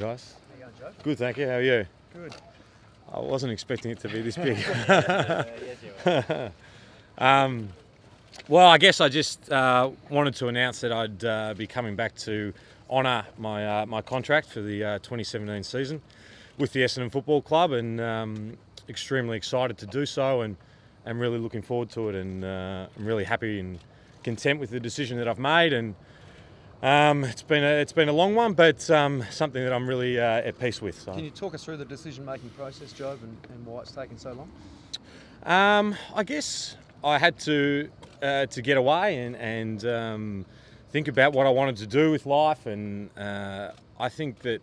guys. How you going, Joe? Good, thank you. How are you? Good. I wasn't expecting it to be this big. Yes, you are. Well, I guess I just wanted to announce that I'd be coming back to honour my contract for the 2017 season with the Essendon Football Club, and extremely excited to do so, and I'm really looking forward to it, and I'm really happy and content with the decision that I've made, and it's been a long one, but something that I'm really at peace with. So. Can you talk us through the decision-making process, Jobe, and why it's taken so long? I guess I had to get away and think about what I wanted to do with life, and I think that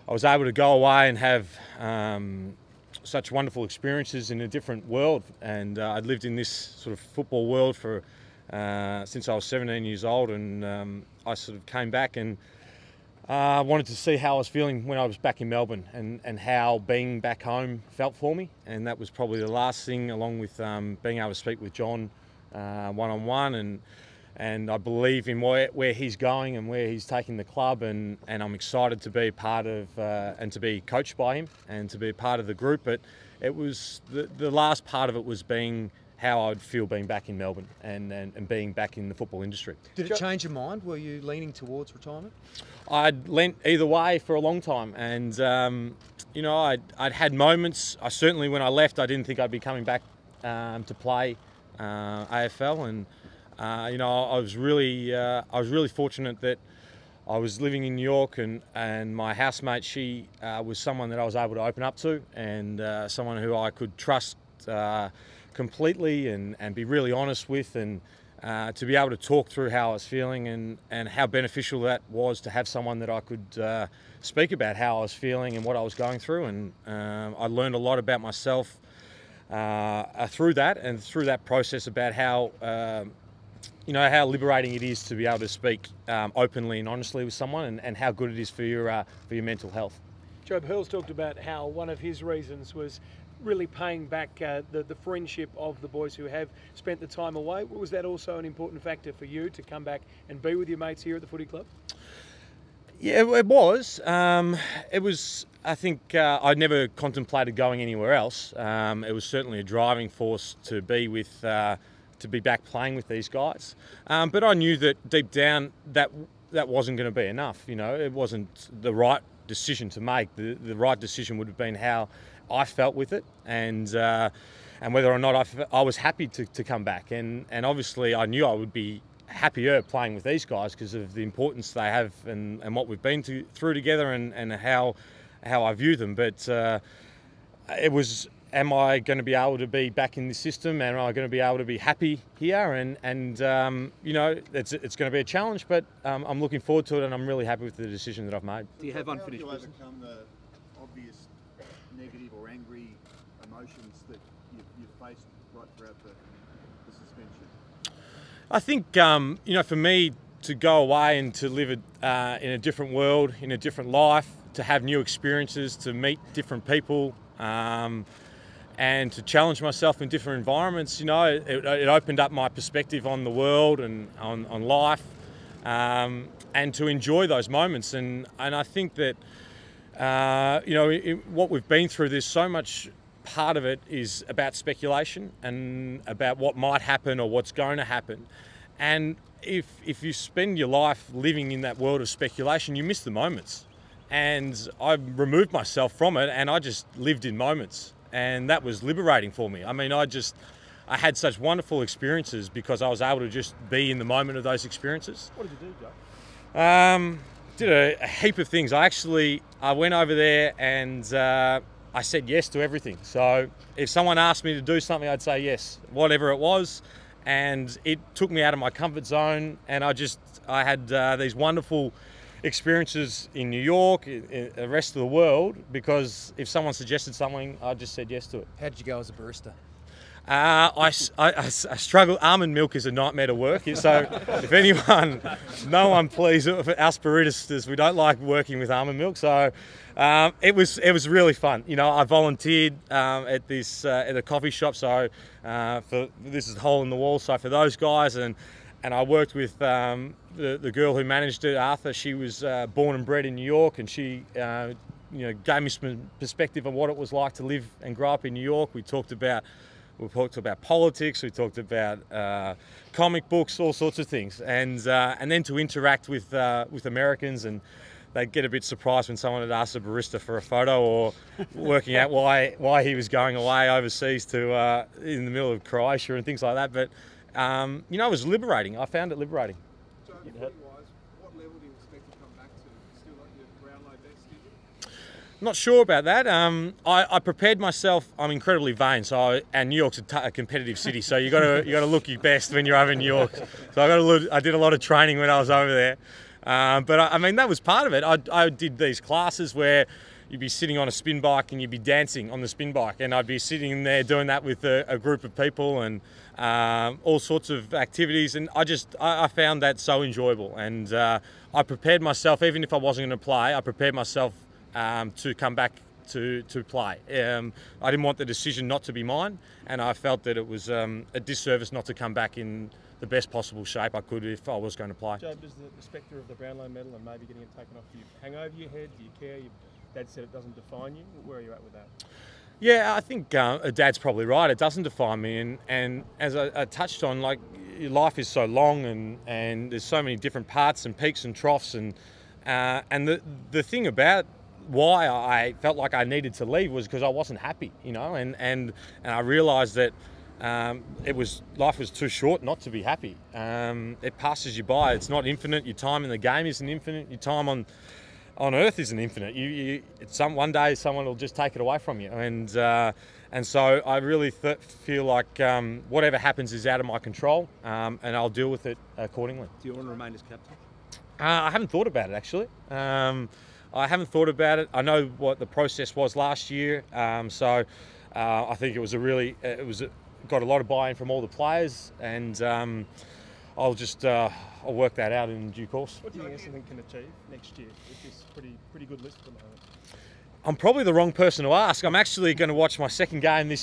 I was able to go away and have such wonderful experiences in a different world, and I'd lived in this sort of football world for since I was 17 years old, and I sort of came back and wanted to see how I was feeling when I was back in Melbourne, and how being back home felt for me. And that was probably the last thing, along with being able to speak with John one-on-one, and I believe in where he's going and where he's taking the club, and I'm excited to be part of and to be coached by him and to be a part of the group. But it was the last part of it was being how I'd feel being back in Melbourne and being back in the football industry. Did it change your mind? Were you leaning towards retirement? I'd leant either way for a long time, and you know, I'd had moments. I certainly, when I left, I didn't think I'd be coming back to play AFL, and you know, I was really fortunate that I was living in New York, and my housemate, she was someone that I was able to open up to, and someone who I could trust completely and be really honest with, and to be able to talk through how I was feeling, and how beneficial that was to have someone that I could speak about how I was feeling and what I was going through. And I learned a lot about myself through that process, about how you know, how liberating it is to be able to speak openly and honestly with someone, and how good it is for your mental health. Jobe, Hurl's talked about how one of his reasons was really paying back the friendship of the boys who have spent the time away. Was that also an important factor for you to come back and be with your mates here at the footy club? Yeah, it was. I think I never contemplated going anywhere else. It was certainly a driving force to be with, to be back playing with these guys. But I knew that deep down that wasn't going to be enough. You know, it wasn't the right decision to make. The right decision would have been how I felt with it, and whether or not I was happy to come back. And obviously I knew I would be happier playing with these guys because of the importance they have, and what we've been through together, and how I view them. But it was, am I going to be able to be back in the system? Am I going to be able to be happy here? And you know, it's going to be a challenge, but I'm looking forward to it, and I'm really happy with the decision that I've made. Do you have unfinished business? How do you overcome the obvious negative or angry emotions that you've faced right throughout the suspension? I think, you know, for me to go away and to live in a different world, in a different life, to have new experiences, to meet different people, and to challenge myself in different environments, you know, it opened up my perspective on the world and on life, and to enjoy those moments. And I think that, you know, what we've been through, there's so much part of it is about speculation and about what might happen or what's going to happen. And if you spend your life living in that world of speculation, you miss the moments. And I removed myself from it, and I just lived in moments. And that was liberating for me. I mean, I had such wonderful experiences because I was able to just be in the moment of those experiences. What did you do, Joe? Did a heap of things. I went over there, and I said yes to everything. So if someone asked me to do something, I'd say yes, whatever it was. And it took me out of my comfort zone, and I had these wonderful experiences in New York, in the rest of the world, because if someone suggested something, I just said yes to it. How did you go as a barista? I struggle. Almond milk is a nightmare to work. So if anyone, no one please, us baristas, we don't like working with almond milk. So it was really fun. You know, I volunteered at a coffee shop. So this is a hole in the wall. So for those guys, and I worked with the girl who managed it, Arthur. She was born and bred in New York, and she gave me some perspective on what it was like to live and grow up in New York. We talked about politics, we talked about comic books, all sorts of things, and then to interact with Americans, and they'd get a bit surprised when someone had asked a barista for a photo, or working out why he was going away overseas to in the middle of Croatia and things like that. But it was liberating. I found it liberating. So, footy-wise, what level do you expect to come back to? Still at your Brownlow best, do you? Not sure about that. I prepared myself. I'm incredibly vain, and New York's a competitive city, so you got to look your best when you're over in New York. So I did a lot of training when I was over there, but I mean that was part of it. I did these classes where you'd be sitting on a spin bike and you'd be dancing on the spin bike, and I'd be sitting there doing that with a group of people, and all sorts of activities, and I found that so enjoyable, and I prepared myself. Even if I wasn't going to play, I prepared myself to come back to play. I didn't want the decision not to be mine, and I felt that it was a disservice not to come back in the best possible shape I could if I was going to play. Jobe, does the spectre of the Brownlow medal and maybe getting it taken off you hang over your head? Do you care? Your dad said it doesn't define you. Where are you at with that? Yeah, I think Dad's probably right. It doesn't define me, and as I touched on, like, your life is so long, and there's so many different parts and peaks and troughs, and the thing about why I felt like I needed to leave was because I wasn't happy, and I realised that life was too short not to be happy. It passes you by. It's not infinite. Your time in the game isn't infinite. Your time on Earth isn't infinite. One day someone will just take it away from you, and so I really feel like whatever happens is out of my control, and I'll deal with it accordingly. Do you want to remain as captain? I haven't thought about it, actually. I haven't thought about it. I know what the process was last year, so I think it was got a lot of buy-in from all the players, and I'll work that out in due course. What do you think Essendon can achieve next year with this pretty good list at the moment? I'm probably the wrong person to ask. I'm actually going to watch my second game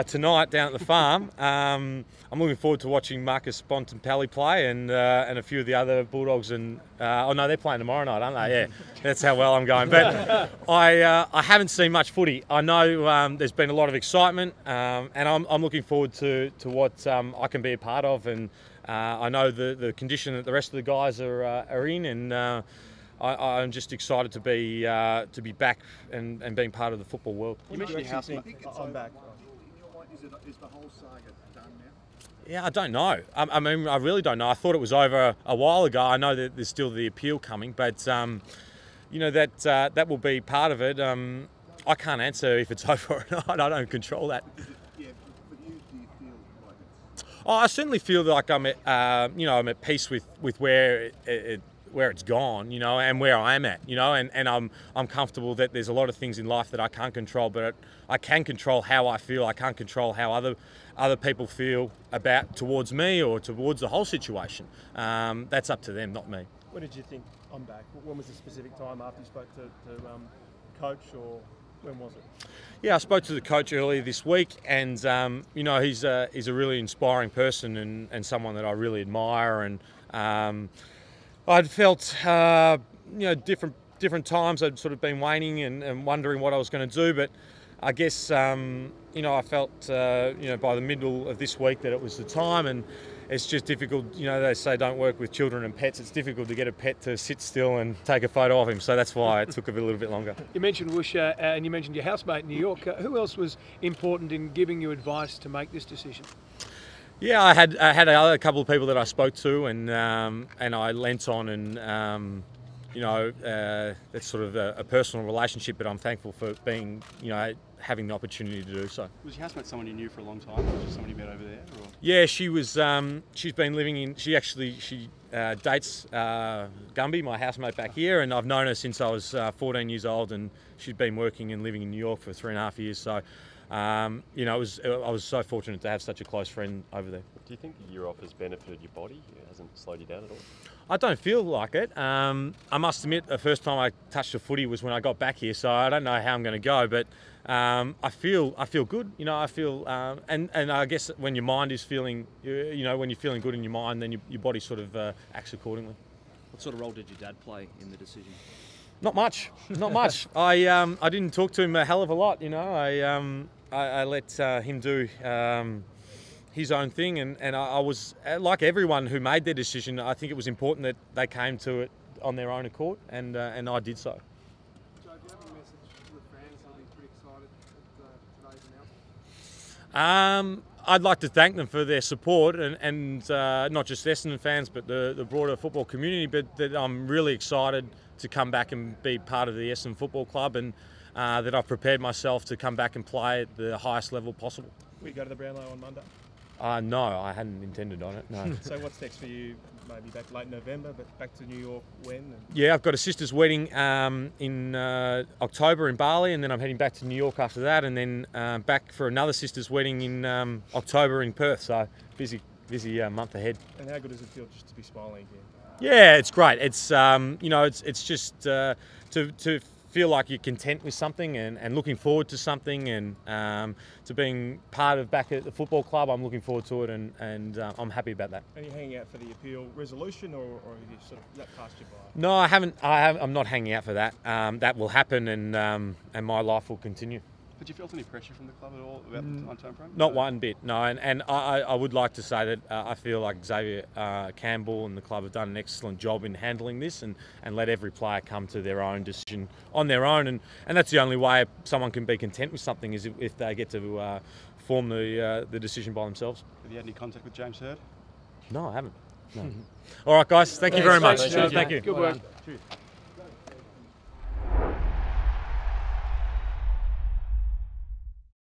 tonight down at the farm. I'm looking forward to watching Marcus Bontempelli play, and a few of the other Bulldogs. And they're playing tomorrow night, aren't they? Yeah, that's how well I'm going. But I haven't seen much footy. I know there's been a lot of excitement, and I'm looking forward to what I can be a part of. And I know the condition that the rest of the guys are in, and I'm just excited to be back and being part of the football world. You mentioned your housemate. I'm back. In your mind, is the whole saga done now? Yeah, I don't know. I mean, I really don't know. I thought it was over a while ago. I know that there's still the appeal coming, but that will be part of it. I can't answer if it's over or not. I don't control that. Yeah, but do you feel like it's... I certainly feel like I'm at peace with where it's gone, and where I am at, and I'm comfortable that there's a lot of things in life that I can't control, but I can control how I feel. I can't control how other people feel towards me or towards the whole situation. That's up to them, not me. When did you think I'm back? When was the specific time after you spoke to coach, or when was it? Yeah, I spoke to the coach earlier this week, and he's a really inspiring person and someone that I really admire, and I'd felt, different times I'd sort of been waning and wondering what I was going to do, but I guess, I felt, by the middle of this week that it was the time, and it's just difficult. They say don't work with children and pets. It's difficult to get a pet to sit still and take a photo of him, so that's why it took a little bit longer. You mentioned Woosha, and you mentioned your housemate in New York. Who else was important in giving you advice to make this decision? Yeah, I had a couple of people that I spoke to, and I lent on, and that's sort of a personal relationship, but I'm thankful for being, having the opportunity to do so. Was your housemate someone you knew for a long time, or just someone you met over there? Or? Yeah, she was. She's been living in. She dates Gumby, my housemate back here, and I've known her since I was 14 years old, and she's been working and living in New York for 3.5 years. So. I was so fortunate to have such a close friend over there. Do you think the year off has benefited your body? It hasn't slowed you down at all? I don't feel like it. I must admit, the first time I touched a footy was when I got back here, so I don't know how I'm going to go, but I feel good. I feel, and I guess when your mind is feeling, when you're feeling good in your mind, then your body sort of acts accordingly. What sort of role did your dad play in the decision? Not much, not much. I didn't talk to him a hell of a lot, you know. I let him do his own thing, and I was like everyone who made their decision. I think it was important that they came to it on their own accord, and I did so. Joe, do you have a message to the fans? They'll be pretty excited at today's announcement. I'd like to thank them for their support, and not just Essendon fans, but the broader football community. But that I'm really excited to come back and be part of the Essendon Football Club, and that I've prepared myself to come back and play at the highest level possible. We go to the Brownlow on Monday. No, I hadn't intended on it, no. So what's next for you? Maybe back late November, but back to New York when? Yeah, I've got a sister's wedding in October in Bali, and then I'm heading back to New York after that, and then back for another sister's wedding in October in Perth. So busy month ahead. And how good does it feel just to be smiling again? Yeah, it's great. It's you know, it's just to feel like you're content with something and looking forward to something, and to being part of back at the football club. I'm looking forward to it, and I'm happy about that. Are you hanging out for the appeal resolution, or have you sort of that passed you by? No, I haven't. I'm not hanging out for that. That will happen, and my life will continue. Did you feel any pressure from the club at all about the time frame? Not one bit, no. And I would like to say that I feel like Xavier Campbell and the club have done an excellent job in handling this, and let every player come to their own decision on their own. And that's the only way someone can be content with something, is if they get to form the decision by themselves. Have you had any contact with James Hird? No, I haven't. No. All right, guys. Thank you very much. Thanks, Joe. Thank you. Good work. Cheers.